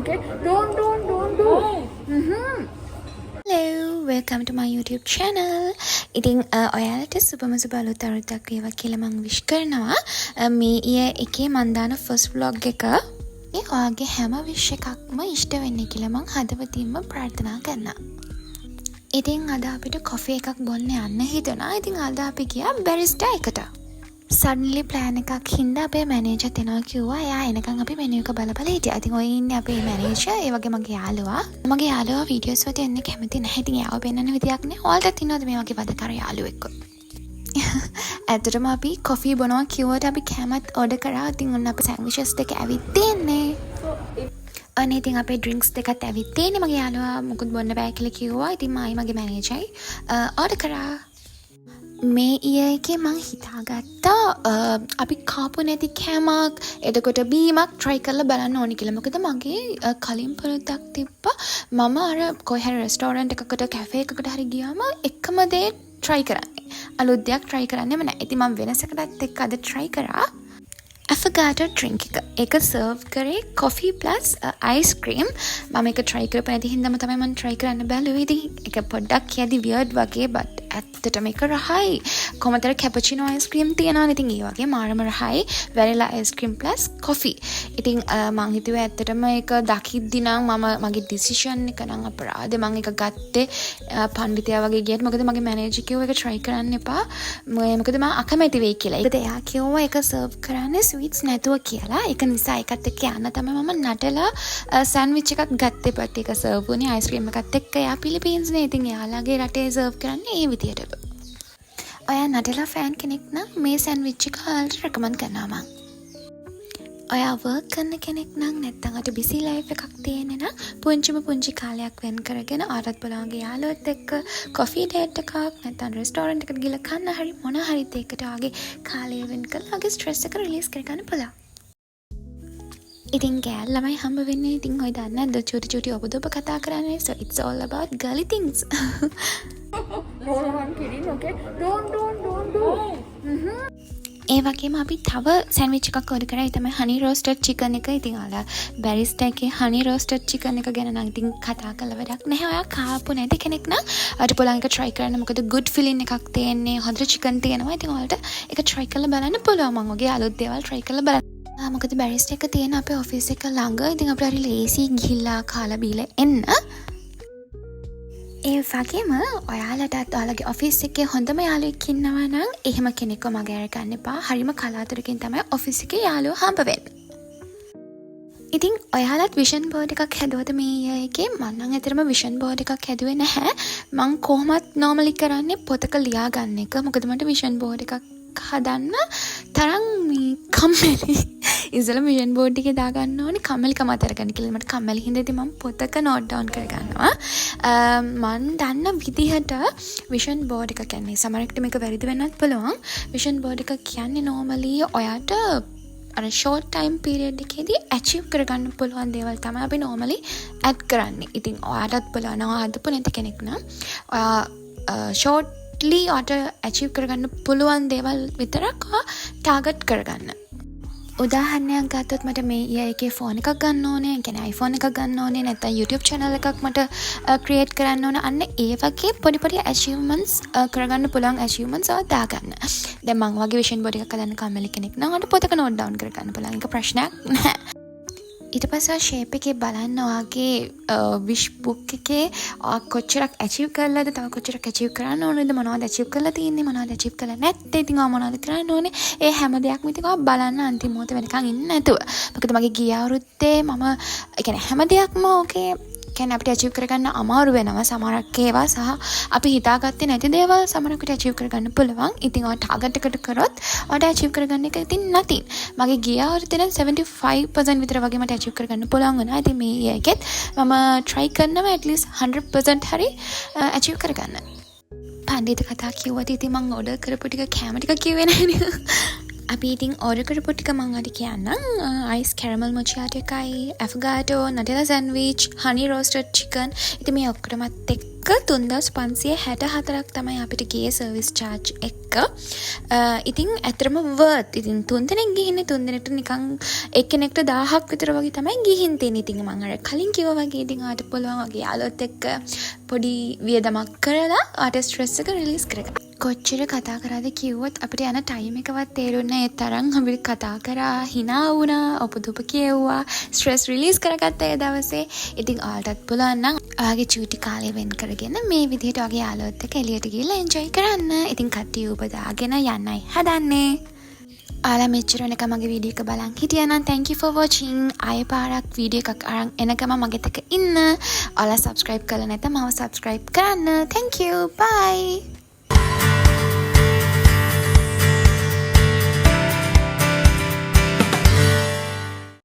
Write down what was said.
okay? Don't do. Hello, welcome to my YouTube channel. ඉතින් ඔයාලට සුබම සුබ අලුත් අවුරුද්දක් වේවා කියලා මම විශ් කරනවා. මේ ඊයේ එකේ මම දාන first vlog එක මේ ඔයාගේ හැම විශ් එකක්ම ඉෂ්ට වෙන්න කියලා මම හදවතින්ම ප්‍රාර්ථනා කරනවා. ඉතින් අද අපිට කොෆි එකක් බොන්න යන්න හිතුණා. ඉතින් අද අපි ගියා බැරිස්ටා එකට. සඩන්ලි ප්ලෑන් එකක් හින්දා අපේ මැනේජර් එනවා කිව්වා. එයා එනකන් අපි මෙනු එක බල හිටියා. ඉතින් ඔය ඉන්නේ අපේ මැනේජර්, ඒ වගේ මගේ යාළුවා. මගේ යාළුවා වීඩියෝස් වලට එන්න කැමති නැහැ. ඉතින් එයාව පෙන්නන්න විදියක් නැහැ. ඔයාලට ඉන්නවද මේ වගේ වදකාර යාළුවෙක්? ඇත්තටම අපි කොෆි බොනවා කිව්වට අපි කැමත් ඕඩර් කරා. ඉතින් ඔන්න අපි සෑන්ඩ්විචස් දෙක ඇවිත් තියන්නේ. අනේ ඉතින් අපේ ඩ්‍රින්ක්ස් දෙකත් ඇවිත් තියෙන්නේ. මගේ යාළුවා මුකුත් බොන්න බෑ කියලා කිව්වා. ඉතින් මයි මගේ මැනේජර්යි ඕඩර් කරා. මේ ඊයේ මං හිතාගත්තා අපි කාපු නැති කෑමක් එතකොට බීමක් try කරලා බලන්න ඕනි කියලා. මොකද මගේ කලින් පුරුද්දක් තිබ්බා. මම අර කොහේ හරි රෙස්ටෝරන්ට් එකකට කැෆේ එකකට හරි ගියාම එකම දේ try කරන්නේ. අලුත් දෙයක් try කරන්නේම නැහැ. ඉතින් මම වෙනසකටත් එක්ක අද try කරා. affogato drink එක. ඒක serve කරේ coffee plus ice cream. මම ඒක try කරපු නැති හින්දාම තමයි මම try කරන්න බැලුවේ. ඉතින් ඒක පොඩ්ඩක් කියදි weird වගේ but ඇත්තටම ඒක රහයි. කොහමදර cappuccino ice cream තියනවනේ. ඉතින් ඒ වගේ මාරම රහයි. vanilla ice cream plus coffee. ඉතින් මං හිතුවේ ඇත්තටම ඒක දකිද්දි නම් මගේ decision එක නම් අපරාධේ. මං ඒක ගත්තේ පඬිතයා වගේ ගියත්. මොකද මගේ මැනේජර් කිව්වා ඒක try කරන්න එපා. මොකද මම අකමැති වෙයි කියලා. ඒකද එයා කිව්වා ඒක serve කරන්නේ ස්වීට්ස් නැතුව කියලා. ඒක නිසා ඒකත් එක්ක යන්න තමයි මම නටලා සෑන්ඩ්විච් එකක් ගත්තේ. පත් ඒක serve වුණේ ice cream එකත් එක්ක. එයා පිලිපීන්ස් නේ. ඉතින් එයාලගේ රටේ serve කරන්නේ ඒ විදියටලු. ඔයා නටලා ෆෑන් කෙනෙක් නම් මේ සෑන්ඩ්විච් එක ඔයාලට රෙකමන්ඩ් කරනවා මං. ඔයා වර්ක් කරන කෙනෙක් නම් නැත්නම් අට බිසි ලයිෆ් එකක් තියෙන නම් පුංචි කාලයක් වෙන් කරගෙන ආරත් බලංගේ යාළුවොත් එක්ක කොෆි ඩේට් එකක් නැත්නම් රෙස්ටෝරන්ට් එකකට ගිහලා කන්න හරි මොන හරි දෙයකට ආගේ කාලය වෙන් කරලා ආගේ ස්ට්‍රෙස් එක රිලීස් කරගන්න පුළුවන්. ඉතින් ගෑල් ළමයි හම්බ වෙන්නේ ඉතින් ඔය දන්නේ නැද්ද චූටි ඔබ කතා කරන්නේ. so it's all about girly things. No, I'm kidding, okay? Don't do. ඒ වගේම අපි තව සෑන්ඩ්විච් එකක් ඕඩර් කරා. ඒ තමයි honey roasted chicken එක. ඉතින් ඔයාලා බැරිස්ටා එකේ honey roasted chicken එක ගැන නම් ඉතින් කතා කරලා වැඩක් නැහැ. ඔයා කාපු නැති කෙනෙක් නම් අර පුළුවන් එක try කරන්න. මොකද good feeling එකක් තියෙන්නේ. හොඳට chicken තියෙනවා. ඉතින් ඔයාලට ඒක try කරලා බලන්න පුළුවන්. මම ඔගේ අලුත් දේවල් try කරලා බලන්න. මොකද බැරිස්ටා එක තියෙන අපේ ඔෆිස් එක ළඟ. ඉතින් අපිට හරි ලේසි ගිහිල්ලා කාලා බීලා එන්න. ඒ වගේම ඔයාලටත් ඔයාලගේ ඔෆිස් එකේ හොඳම යාළුවෙක් ඉන්නවා නම් එහෙම කෙනෙක්ව මගේ අරගන්න එපා. හරිම කලාතුරකින් තමයි ඔෆිස් එකේ යාළුවෝ හම්බ වෙන්නේ. ඉතින් ඔයාලත් විෂන් බෝඩ් එකක් හැදුවද මේ එකේ? මම නම් ඇත්තටම විෂන් බෝඩ් එකක් හැදුවේ නැහැ. මං කොහොමත් normally කරන්නේ පොතක ලියා ගන්න එක. මොකද මට විෂන් බෝඩ් එකක් හදන්න තරම් කම්මැලි. ඉස්සෙල්ලා විෂන් බෝඩ් එකේ දාගන්න ඕනේ කම්මැලිකම අතර ගන්න කියලා. මට කම්මැලි හින්දා ඉතින් මම පොතක නෝට් ඩවුන් කරගන්නවා. මම දන්න විදිහට විෂන් බෝඩ් එක කියන්නේ සමහරවිට මේක වැරදි වෙන්නත් පුළුවන්. විෂන් බෝඩ් එක කියන්නේ normally ඔයාට අර short time period එකේදී achieve කරගන්න පුළුවන් දේවල් තමයි අපි normally add කරන්නේ. ඉතින් ඔයාටත් බලන්න හදපු නැති කෙනෙක් නම් ඔයා shortly ඔයාට achieve කරගන්න පුළුවන් දේවල් විතරක් target කරගන්න. උදාහරණයක් ගත්තොත් මට මේ ඊයේ ෆෝන් එකක් ගන්න ඕනේ. ඒ කියන්නේ iPhone එකක් ගන්න ඕනේ. නැත්නම් YouTube channel එකක් මට create කරන්න ඕනේ. අන්න ඒ වගේ පොඩි achievements කරගන්න පුළුවන් achievements ඔය දාගන්න. දැන් මම වගේ vision board එකක් හදන්න කම්මැලි කෙනෙක් නම් අර පොතක note down කරගන්න පුළුවන්. ඒක ප්‍රශ්නයක් නෑ. ඊට පස්සේ shape එකේ බලන්න ඔයාගේ wish book එකේ කොච්චරක් achieve කරලාද, තව කොච්චරක් achieve කරන්න ඕනේද, මොනවද achieve කරලා තියෙන්නේ, මොනවද achieve කරලා නැත්තේ, ඉතින් ඔයා මොනවද කරන්න ඕනේ. ඒ හැම දෙයක්ම ඉතින් ඔයා බලන්න අන්තිම මොහොත වෙනකන් ඉන්නේ නැතුව. මොකද මගේ ගිය අවුරුද්දේ මම ඒ කියන්නේ හැම දෙයක්ම ඕකේ කියන්නේ අපිට achieve කරගන්න අමාරු වෙනවා. සමහරක් ඒවා සහ අපි හිතාගත්තේ නැති දේවල් සමහරකට achieve කරගන්න පුළුවන්. ඉතින් ඔය target එකට කරොත් ඔයාට achieve කරගන්න එක ඉතින් nothing. මගේ ගිය අවුරුද්දේ නම් 75% විතර වගේ මට achieve කරගන්න පුළුවන් වුණා. ඉතින් මේ එකෙත් මම try කරනවා at least 100% හරි achieve කරගන්න. පඬිත කතා කිව්වට ඉතින් මම order කරපු ටික කැම ටික කිව්වේ නැහැ නේද? අපි ඉතින් order කරපු ටික මම අද කියන්නම්. ice caramel mochato එකයි, affogato, nutella sandwich, honey roasted chicken. ඉතින් මේ ඔක්කොමත් එක්ක 3564ක් තමයි අපිට ගියේ සර්විස් චාර්ජ් එක්ක. ඉතින් ඇත්තටම වර්ත්. ඉතින් 3 දෙනෙක් ගිහින්නේ 3 දෙනෙක්ට නිකන් එක්කෙනෙක්ට 1000ක් විතර වගේ තමයි ගිහින් තියෙන්නේ. ඉතින් මම අර කලින් කිව්වා වගේ ඉතින් ආට පුළුවන් වගේ යාළුවොත් එක්ක පොඩි වියදමක් කරලා ආට ස්ට්‍රෙස් එක රිලීස් කරගන්න. කොච්චර කතා කරාද කිව්වොත් අපිට යන ටයිම් එකවත් තේරුන්නේ නැහැ. ඒ තරම් අපිට කතා කරා, hina වුණා, ඔපදුප කියෙව්වා, ස්ට්‍රෙස් රිලීස් කරගත්ත ඒ දවසේ. ඉතින් ආටත් පුළුවන් නම් ඔයාගේ චූටි කාලේ වෙන් කරගෙන මේ විදිහට ඔයාගේ යාළුවොත් එක්ක එළියට ගිහලා එන්ජොයි කරන්න. ඉතින් කට්ටිය උපදාගෙන යන්නයි හදන්නේ. ඔයාලා මෙච්චර වෙනකම් මගේ වීඩියෝ එක බලන් හිටියා නම් thank you for watching. ආයෙ පාරක් වීඩියෝ එකක් අරන් එනකම මගෙත් එක්ක ඉන්න. ඔයාලා subscribe කරලා නැත්නම් මම subscribe කරන්න. Thank you. Bye.